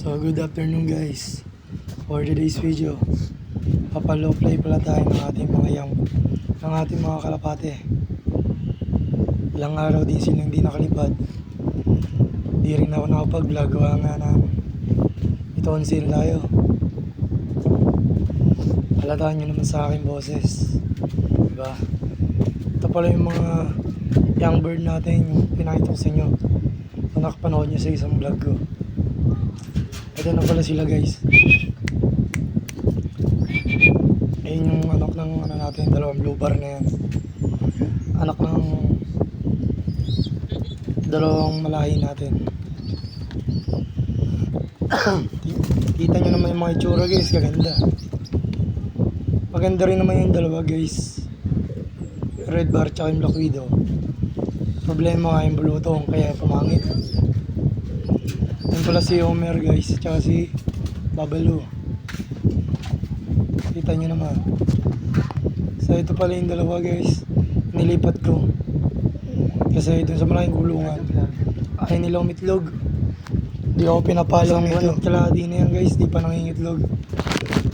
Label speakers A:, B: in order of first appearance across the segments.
A: So good afternoon guys. For today's video, papalow play pala tayo ng ating mga kalapate. Ilang araw din silang hindi nakalipad. Di rin ako nakapag-vlog, gawa nga na itonsil tayo. Halataan nyo naman sa aking boses, diba? Ito pala yung mga young bird natin, yung pinakita ko sa inyo na nakapanood nyo sa isang vlog ko. Ito na pala sila guys. Ayun yung anak ng natin, dalawang blue bar na yan. Anak ng dalawang malahi natin. Kita nyo naman yung mga itsura guys, kaganda. Maganda rin naman yung dalawa guys, red bar tsaka yung black widow. Problema nga yung bulutong kaya pumangit. Yan pala si Homer guys, tsaka si Babalu. Kita nyo naman. So ito pala yung dalawa guys, nilipat ko kasi dun sa malaking kulungan ayaw nila umitlog. Di ako pinapalo ng itlog. Kalahati na yan guys, di pa nangingitlog.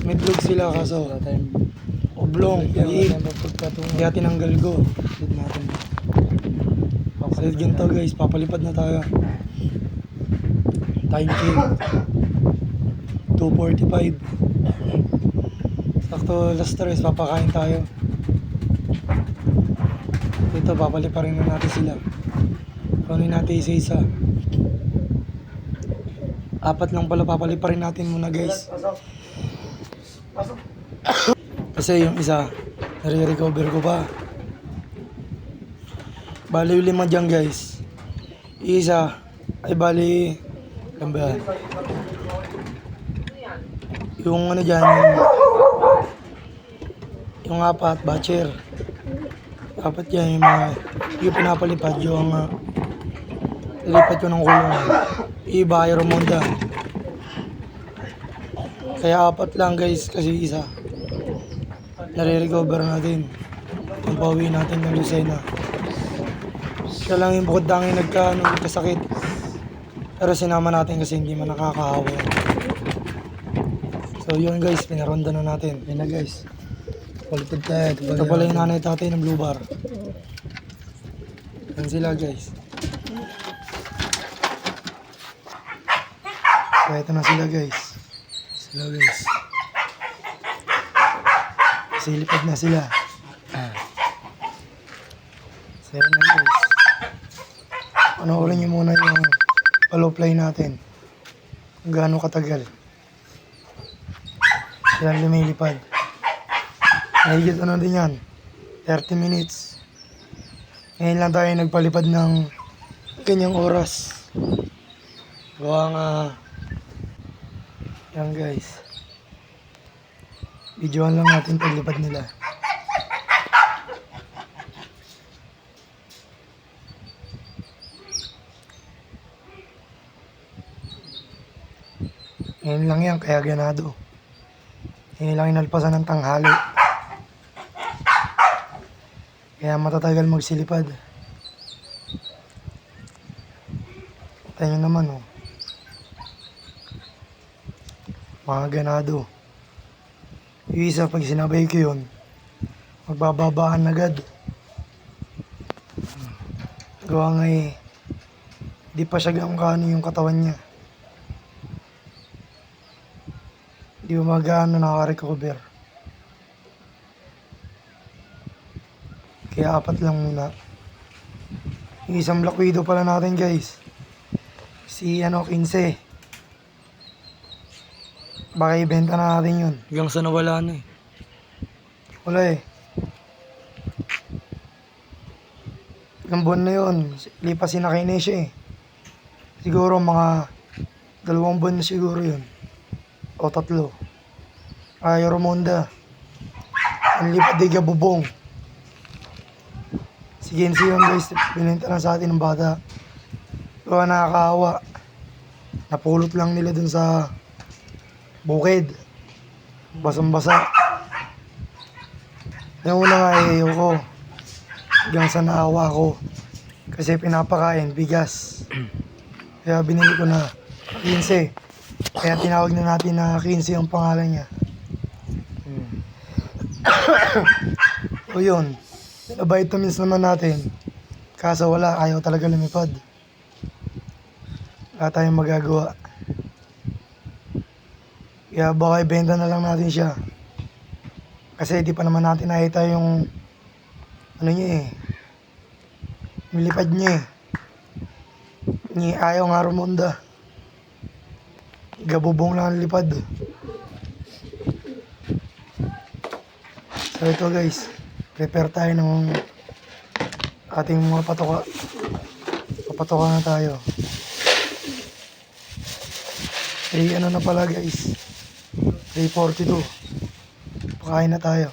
A: Umitlog sila kaso oblong, liit. Kaya tinanggal ko. So ganito guys, papalipad na tayo. Time check 2:45. Sakto last stress, papakain tayo. Dito papaliparin na natin sila. Kunin natin isa-isa. 4 lang pala papaliparin natin muna guys. Kasi yung isa nare-recover ko pa. Bali 5 dyan guys. Isa ay bali ilan ba? Yung ano dyan, yung 4 batcher. 4 dyan yung mga yung pinapalipad yung nilipat ko ng kulungan. Iba ay Romonda. Kaya 4 lang guys kasi isa nare-recover natin. Ang pauwi natin ng Lucena. Siya lang yung bukod dangin nagkasakit. Pero sinama natin kasi hindi man nakakahawa. So yun guys, pinaronda na natin. Yan na guys. Palipad tayo. Ito pala yung nanay tatay ng blue bar. Yan sila guys. So ito na sila guys. Silipad na sila. So yun na guys. Panoorin nyo muna yung follow play natin. Kung gaano katagal sila lumilipad. Nahigit ano din yan, 30 minutes. Ngayon lang tayo nagpalipad ng ganyang oras. Gawa nga yan guys, videoan lang natin paglipad nila. Ngayon lang yan, kaya ganado. Ngayon lang inalpasan ng tanghali. Kaya matatagal magsilipad. Tayo naman oh. Mga ganado. Yung isa pag sinabay ko yun, magbababaan agad. Gawa nga eh, di pa siya gaano yung katawan niya. Di ba magano nakaka-recover. Kaya 4 lang muna. Yung isang black widow pala natin guys, si 15. Baka ibenta na natin yun. Hanggang sa nawala na eh. Wala eh. Ilang buwan na yun, lipasin na kay Nesha eh. Siguro mga 2 buwan na siguro yun. O 3. Ay Romonda. Ang lipad di gabubong. Si Gensi yun guys, binenta na sa atin ng bata. Kaya nakakahawa. Napulot lang nila dun sa bukid. Basang-basa. Yung una nga eh, ko. Hanggang sa naawa ko. Kasi pinapakain, bigas. Kaya binili ko na 15. Kaya tinawag na natin na Quincy ang pangalan niya. O yun, vitamins naman natin. Kaso wala, ayaw talaga lumipad. Wala tayong magagawa. Kaya baka ibenta na lang natin siya. Kasi di pa naman natin nakita yung ano niya eh. Nilipad niya eh. Ayaw nga rumunda. Gabubong lang ang lipad. So ito guys, prepare tayo ng ating mga patoka. Papatoka na tayo. Ano na pala guys, 3:42. Pakain na tayo.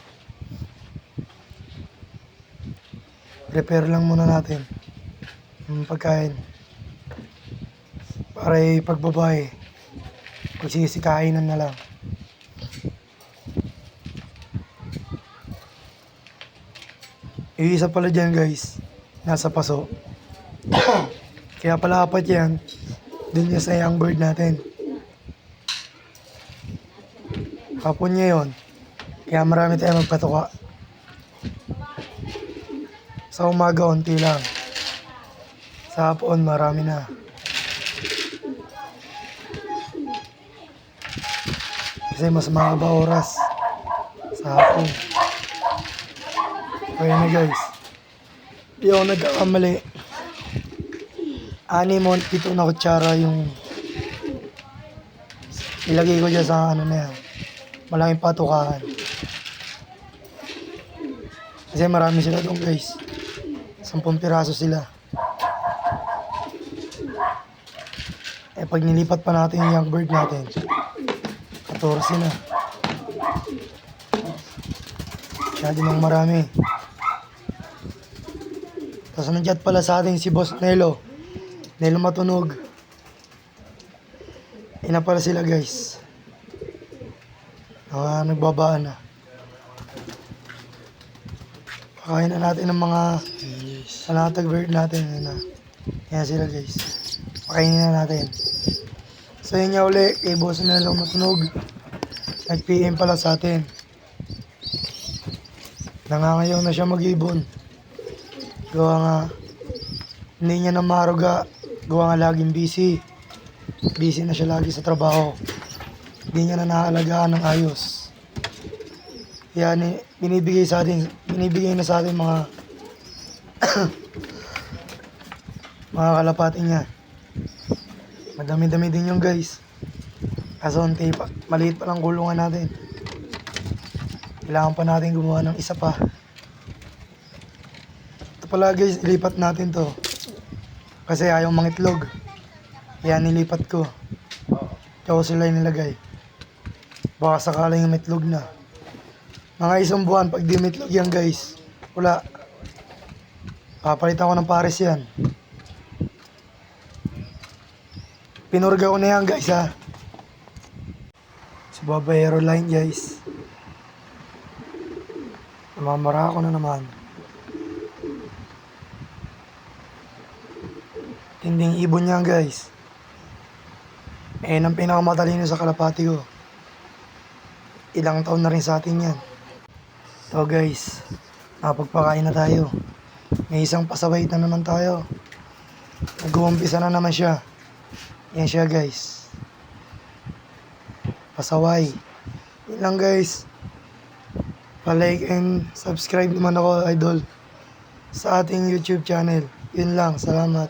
A: Prepare lang muna natin yung pagkain. Para pagbabae, pagsisikainan na lang. Yung isa pala dyan guys, nasa paso. Kaya pala apat yan, dun niya sa young bird natin. Hapon niya yun, kaya marami tayo magpatuka. Sa umaga, unti lang. Sa hapon, marami na. Kasi mas mahaba oras sa hapon. Kaya na guys, di ako nagkakamali. 6 o 7 na kutsara yung ilagay ko dyan sa ano na yan, malaking patukaan. Kasi marami sila doon guys, 10 piraso sila. Pag nilipat pa natin yung young bird natin, 14 na. Masyado nang marami. Tapos nandiyan pala sa atin si Boss Nelo Matunog. Ina pala sila guys. Nagbabaan na. Pakain na natin ng mga salatag bird natin. Yan sila guys. Pakainin na natin. So yun nga uli kay Boss Nelo Matunog. Nag-PM pala sa atin. Nangangayaw na siya mag-ibon. Gawa nga, hindi niya na maruga. Gawa nga laging busy. Busy na siya lagi sa trabaho. Hindi niya na naalagaan ng ayos. Kaya binibigay na sa atin mga mga kalapati niya. Madami-dami din yung guys. Kaso maliit pa lang kulungan natin. Kailangan pa natin gumawa ng isa pa. Ito pala guys, ilipat natin to. Kasi ayaw mangitlog. Kaya nilipat ko. Kaya sila nilagay. Baka sakaling umitlog na. Mga 1 buwan, pag di umitlog yan guys, wala. Papalitan ko ng pares yan. Pinurga ko na yan guys ha. Sa babayero line guys. Namamara ko na naman. Tinding ibon niyan guys. Ang pinakamatalino sa kalapati ko. Ilang taon na rin sa atin yan. So guys, napagpakain na tayo. May isang pasaway na naman tayo. Nag-uumpisa na naman siya. Yan siya guys. Pasaway. Yun lang guys. Pa-like and subscribe naman ako idol sa ating YouTube channel. Yun lang. Salamat.